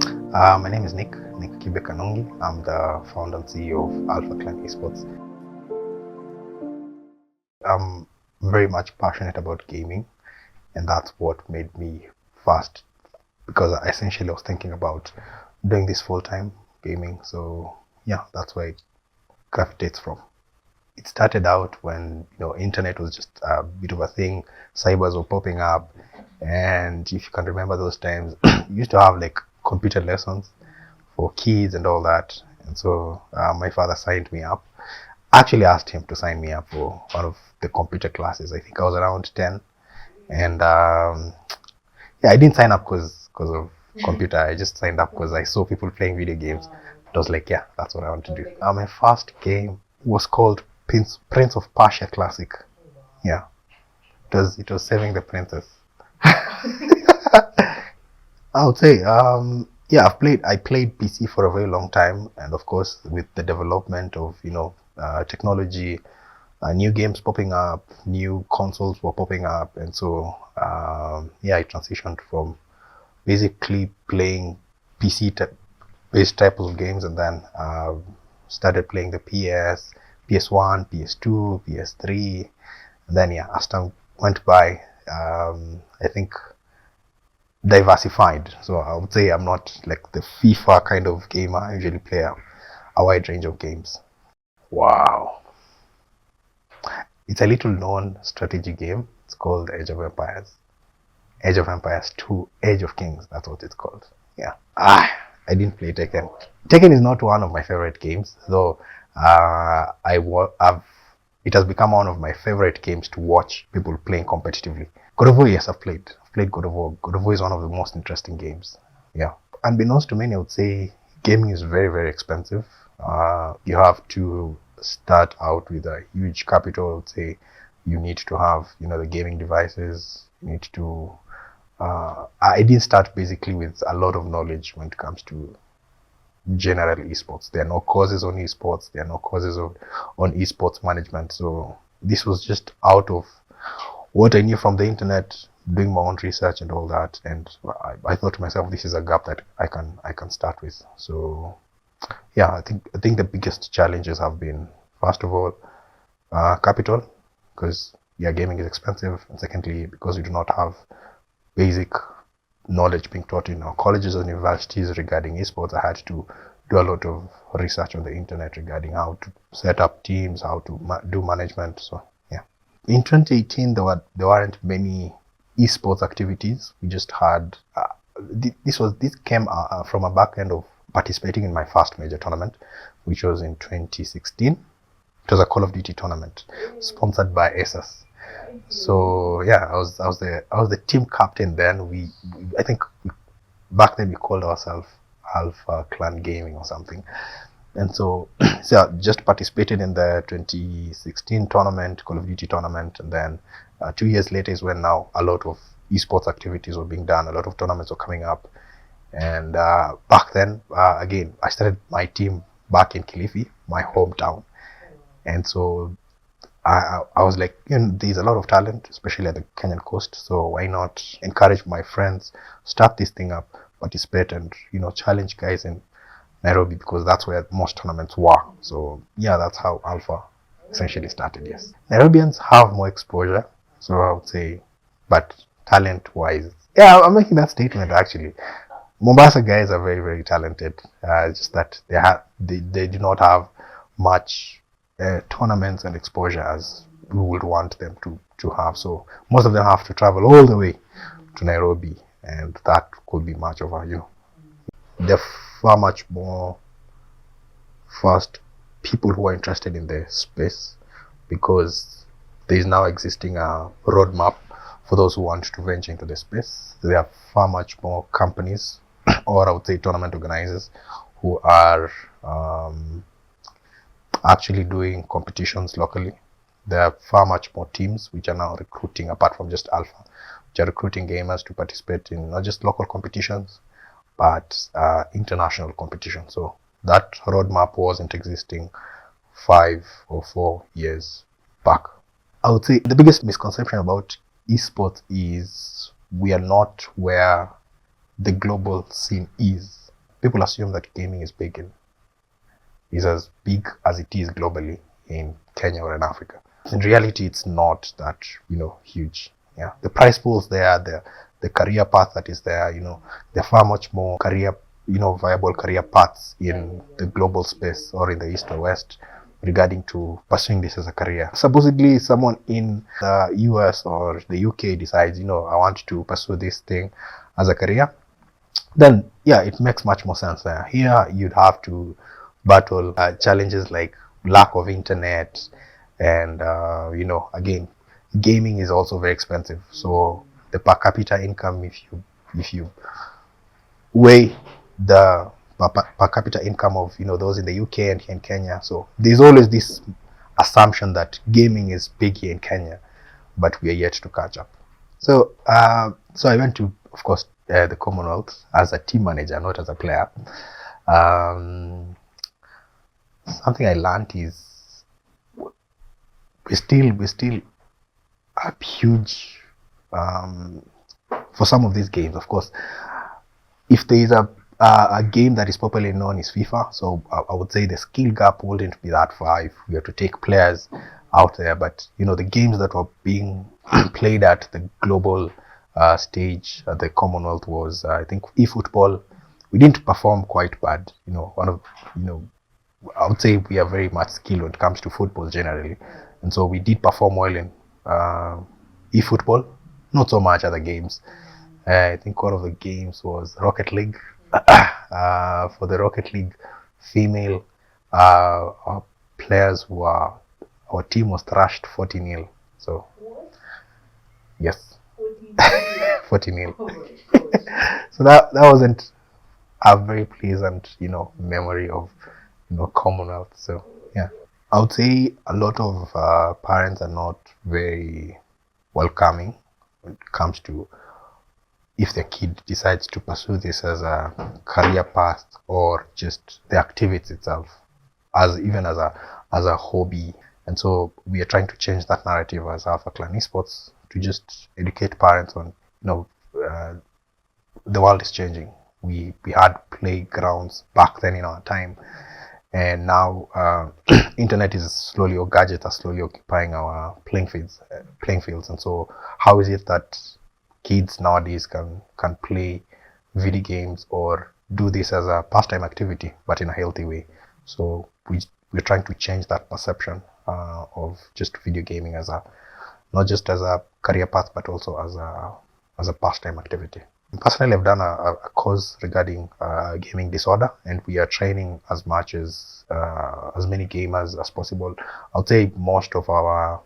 My name is Nick KIBEH. I'm the founder and CEO of Alpha Clan Esports. I'm very much passionate about gaming, and that's what made me fast because I essentially was thinking about doing this full time gaming. So yeah, that's where it gravitates from. It started out when internet was just a bit of a thing. Cybers were popping up, and if you can remember those times, you used to have like computer lessons for kids and all that. And so my father signed me up. I actually asked him to sign me up for one of the computer classes. I think I was around 10. And yeah, I didn't sign up because of computer. I just signed up because I saw people playing video games. I was like, yeah, that's what I want to do. My first game was called Prince of Persia Classic. Yeah, it was Saving the Princess. I would say, yeah, I played PC for a very long time, and of course, with the development of technology, new games popping up, new consoles were popping up, and so yeah, I transitioned from basically playing PC based type of games, and then started playing the PS1, PS2, PS3, and then yeah, as time went by, I think diversified. So I would say I'm not like the FIFA kind of gamer. I usually play a wide range of games. Wow. It's a little known strategy game. It's called Age of Empires. Age of Empires 2, Age of Kings. That's what it's called. Yeah. I didn't play Tekken. Tekken is not one of my favorite games, though. I've it has become one of my favorite games to watch people playing competitively. God of War, yes, I've played. I've played God of War. God of War is one of the most interesting games. Yeah. Unbeknownst to many, I would say gaming is very, very expensive. You have to start out with a huge capital. I would say you need to have, the gaming devices. You need to. I didn't start basically with a lot of knowledge when it comes to general esports. There are no courses on esports. There are no courses on esports management. So this was just out of what I knew from the internet, doing my own research and all that. And I thought to myself, this is a gap that I can start with. So yeah, I think the biggest challenges have been, first of all, capital, because yeah, gaming is expensive, and secondly, because we do not have basic knowledge being taught in our colleges and universities regarding esports. I had to do a lot of research on the internet regarding how to set up teams, how to do management. So yeah, in 2018 there weren't many esports activities. We just had this came from a back end of participating in my first major tournament, which was in 2016. It was a Call of Duty tournament sponsored by Asus. So yeah, I was the team captain then. I think back then we called ourselves Alpha Clan Gaming or something. And so so I just participated in the 2016 tournament, Call of Duty tournament, and then 2 years later is when now a lot of esports activities were being done, a lot of tournaments were coming up. And back then, again, I started my team back in Kilifi, my hometown. And so I was like, there's a lot of talent, especially at the Kenyan coast. So why not encourage my friends, start this thing up, participate, and challenge guys in Nairobi, because that's where most tournaments were. So yeah, that's how Alpha essentially started. Yes, Nairobians have more exposure, so I would say, but talent-wise, yeah, I'm making that statement actually. Mombasa guys are very, very talented. Just that they do not have much tournaments and exposure as we would want them to have. So most of them have to travel all the way to Nairobi, and that could be much of a they're far much more first people who are interested in the space, because there is now existing a roadmap for those who want to venture into the space. There are far much more companies or I would say tournament organizers who are actually doing competitions locally. There are far much more teams which are now recruiting, apart from just Alpha, which are recruiting gamers to participate in not just local competitions, but international competitions. So that roadmap wasn't existing 5 or 4 years back. I would say the biggest misconception about esports is we are not where the global scene is. people assume that gaming is as big as it is globally in Kenya or in Africa. In reality, it's not that, huge. Yeah, the price pools there, the career path that is there, there are far much more viable career paths in the global space or in the East or West regarding to pursuing this as a career. Supposedly, someone in the US or the UK decides, I want to pursue this thing as a career, then yeah, it makes much more sense there. Here, you'd have to battle challenges like lack of internet, and again, gaming is also very expensive. So the per capita income, if you weigh the per capita income of those in the UK and here in Kenya, so there's always this assumption that gaming is big here in Kenya, but we are yet to catch up. So so I went to, of course, the Commonwealth as a team manager, not as a player. Something I learned is we still a huge for some of these games. Of course, if there is a game that is popularly known is FIFA, so I would say the skill gap wouldn't be that far if we have to take players out there. But the games that were being played at the global stage at the Commonwealth was I think e-football. We didn't perform quite bad. I would say we are very much skilled when it comes to football generally, and so we did perform well in e-football, not so much other games. I think one of the games was Rocket League. For the Rocket League female, our team was thrashed 40-0. So, yes, 40-0. So that wasn't a very pleasant, memory of, Commonwealth. So, yeah, I would say a lot of parents are not very welcoming when it comes to if the kid decides to pursue this as a career path or just the activity itself, as a hobby. And so we are trying to change that narrative as Alpha Clan Esports to just educate parents on, the world is changing. We had playgrounds back then in our time, and now internet is slowly, or gadgets are slowly occupying our playing fields. And so how is it that kids nowadays can play video games or do this as a pastime activity, but in a healthy way? So we're trying to change that perception of just video gaming as not just as a career path, but also as a pastime activity. Personally, I've done a course regarding gaming disorder, and we are training as many gamers as possible. I'll say most of our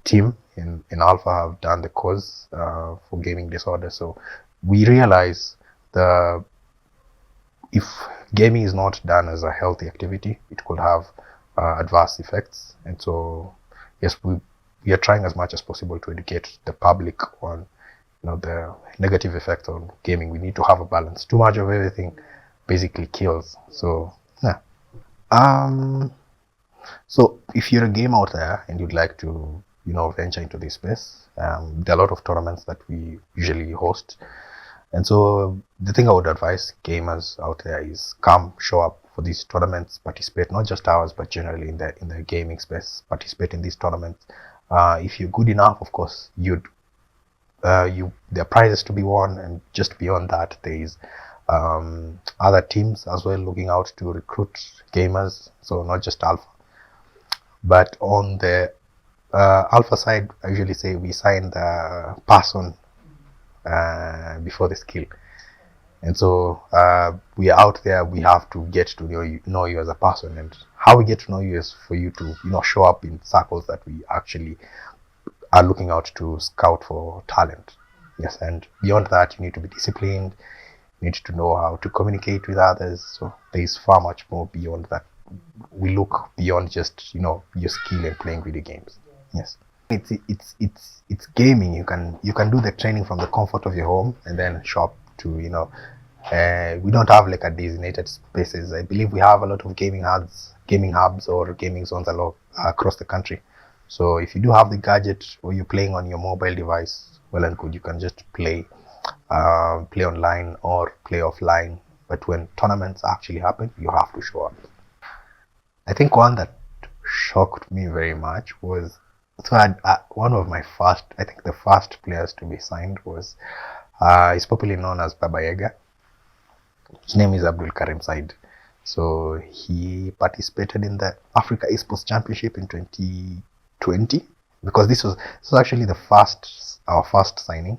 team in Alpha have done the course for gaming disorder. So we realize if gaming is not done as a healthy activity, it could have adverse effects. And so yes, we are trying as much as possible to educate the public on the negative effects on gaming. We need to have a balance. Too much of everything basically kills. So yeah. So if you're a gamer out there and you'd like to venture into this space, there are a lot of tournaments that we usually host. And so the thing I would advise gamers out there is come, show up for these tournaments, participate, not just ours, but generally in the gaming space, participate in these tournaments. If you're good enough, of course, there are prizes to be won, and just beyond that, there is other teams as well looking out to recruit gamers. So not just Alpha, but on the Alpha side, I usually say we sign the person before the skill. And so we are out there, we have to get to know you as a person. And how we get to know you is for you to show up in circles that we actually are looking out to scout for talent. Yes, and beyond that, you need to be disciplined, you need to know how to communicate with others. So there is far much more beyond that. We look beyond just your skill in playing video games. Yes, it's gaming. You can do the training from the comfort of your home and then shop to we don't have like a designated spaces. I believe we have a lot of gaming hubs or gaming zones across the country. So if you do have the gadget or you're playing on your mobile device, well and good, you can just play online or play offline but when tournaments actually happen, you have to show up. I think one that shocked me very much was, so one of my first, I think the first players to be signed was, he's popularly known as VIBEYEtu. His name is Abdul Karim Said. So he participated in the Africa Esports Championship in 2020, because this was actually our first signing,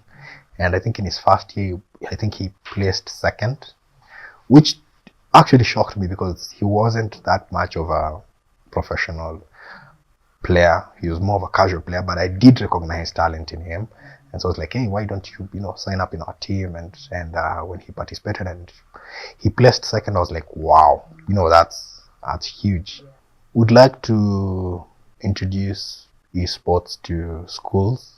and I think in his first year, I think he placed second, which actually shocked me because he wasn't that much of a professional player. He was more of a casual player, but I did recognize talent in him, and so I was like, hey, why don't you sign up in our team? And when he participated and he placed second, I was like, wow, that's huge. Would like to introduce esports to schools.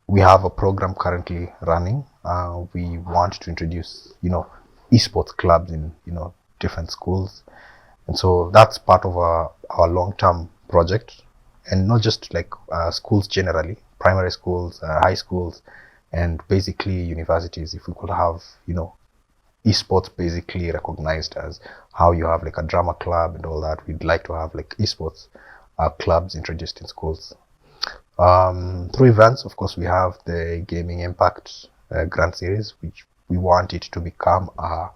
We have a program currently running. We want to introduce esports clubs in different schools, and so that's part of our long-term project, and not just like schools generally, primary schools, high schools, and basically universities. If we could have esports basically recognized as how you have like a drama club and all that, we'd like to have like esports clubs introduced in schools. Through events, of course, we have the Gaming Impact Grand Series, which we want it to become a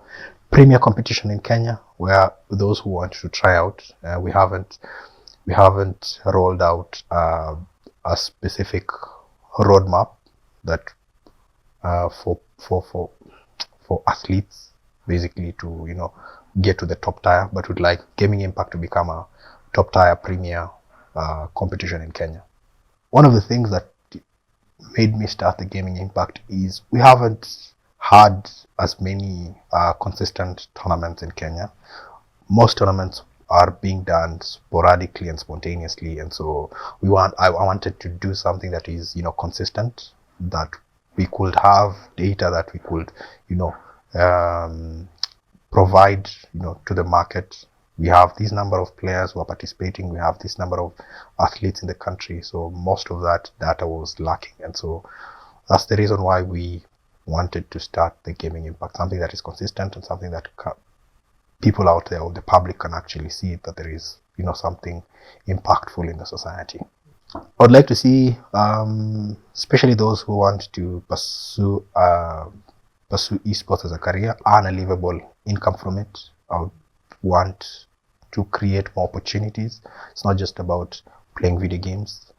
premier competition in Kenya, where those who want to try out, we haven't rolled out a specific roadmap that for athletes basically to get to the top tier, but we'd like Gaming Impact to become a top tier premier competition in Kenya. One of the things that made me start the Gaming Impact is we haven't had as many consistent tournaments in Kenya. Most tournaments are being done sporadically and spontaneously, and so I wanted to do something that is consistent, that we could have data that we could provide to the market. We have this number of players who are participating, we have this number of athletes in the country, so most of that data was lacking, and so that's the reason why we wanted to start the Gaming Impact, something that is consistent and something that people out there, or the public, can actually see that there is something impactful in the society. I would like to see, especially those who want to pursue esports as a career, earn a livable income from it. I would want to create more opportunities. It's not just about playing video games.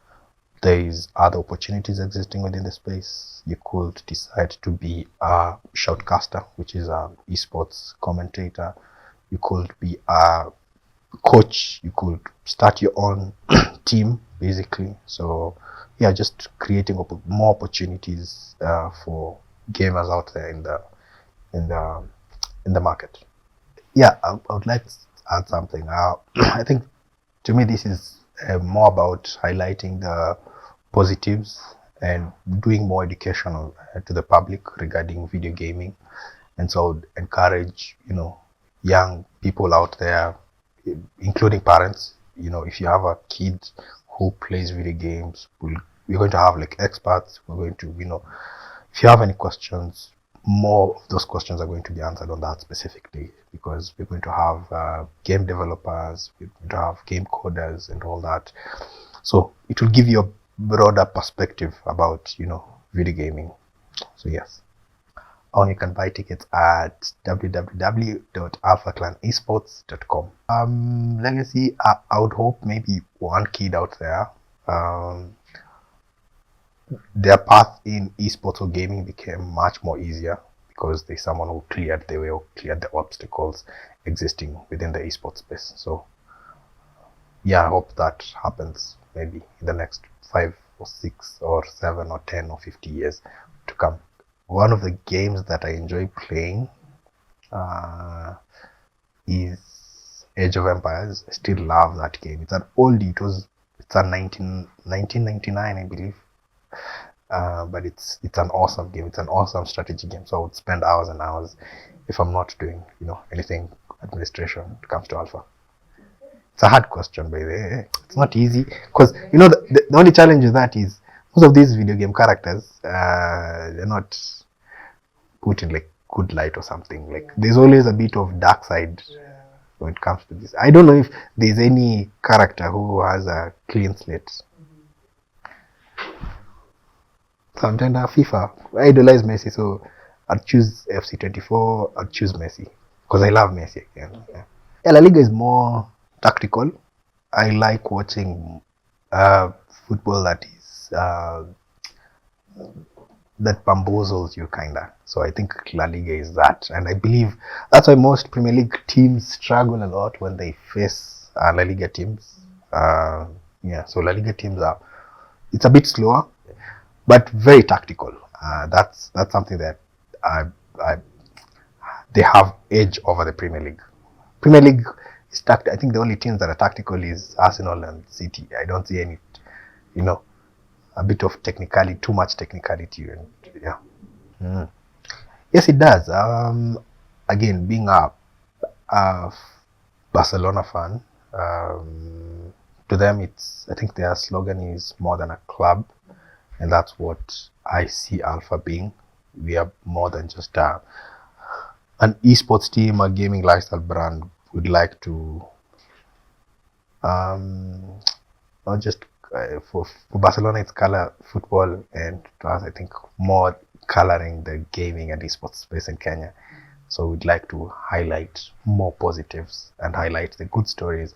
There is other opportunities existing within the space. You could decide to be a shoutcaster, which is an esports commentator. You could be a coach. You could start your own team, basically. So yeah, just creating more opportunities for gamers out there in the market. Yeah, I would like to add something. I think to me this is more about highlighting the positives and doing more education to the public regarding video gaming, and so I would encourage young people out there, including parents. If you have a kid who plays video games, we're going to have like experts. We're going to if you have any questions, more of those questions are going to be answered on that specific day, because we're going to have game developers, we're going to have game coders and all that. So it will give you a broader perspective about video gaming. So yes, or you can buy tickets at www.alphaclanesports.com. Legacy, I would hope maybe one kid out there, their path in esports or gaming became much more easier because there's someone who cleared the way, or cleared the obstacles existing within the esports space. So yeah, I hope that happens maybe in the next 5 or 6 or 7 or 10 or 50 years to come. One of the games that I enjoy playing is Age of Empires. I still love that game. It's an oldie. It's a 1999, I believe. But it's an awesome game. It's an awesome strategy game. So I would spend hours and hours if I'm not doing anything administration when it comes to Alpha. It's a hard question, by the way. It's not easy because the only challenge with that is most of these video game characters, they're not put in like good light or something. Like there's always a bit of dark side when it comes to this. I don't know if there's any character who has a clean slate. Sometimes FIFA. I idolize Messi, so I'd choose FC24. I'd choose Messi because I love Messi again. Yeah, La Liga is more tactical. I like watching football that is that bamboozles you kinda. So I think La Liga is that, and I believe that's why most Premier League teams struggle a lot when they face La Liga teams. Yeah, so La Liga teams it's a bit slower, but very tactical. That's something that they have edge over the Premier League. Premier League is I think the only teams that are tactical is Arsenal and City. I don't see any, a bit of technicality, too much technicality, and yeah. Yes, it does. Again, being a Barcelona fan, to them I think their slogan is more than a club, and that's what I see Alpha being. We are more than just an esports team, a gaming lifestyle brand. Would like to not just for Barcelona it's color football, and to us I think more coloring the gaming and esports space in Kenya. So we'd like to highlight more positives and highlight the good stories,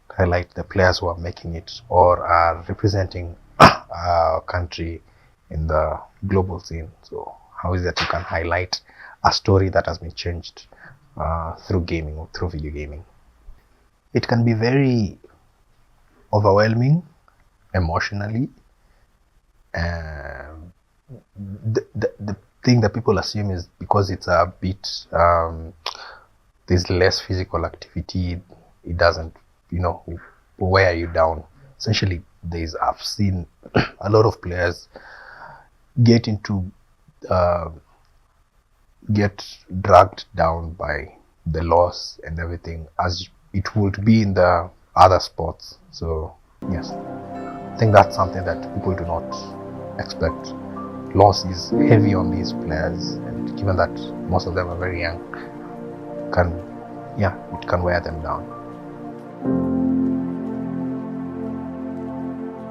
highlight the players who are making it or are representing our country in the global scene. So how is that you can highlight a story that has been changed through gaming or through video gaming? It can be very overwhelming emotionally. The thing that people assume is because it's a bit there's less physical activity, it doesn't wear you down. Essentially, I've seen a lot of players get dragged down by the loss and everything, as it would be in the other sports. So yes, I think that's something that people do not expect. Loss is heavy on these players, and given that most of them are very young, it can wear them down.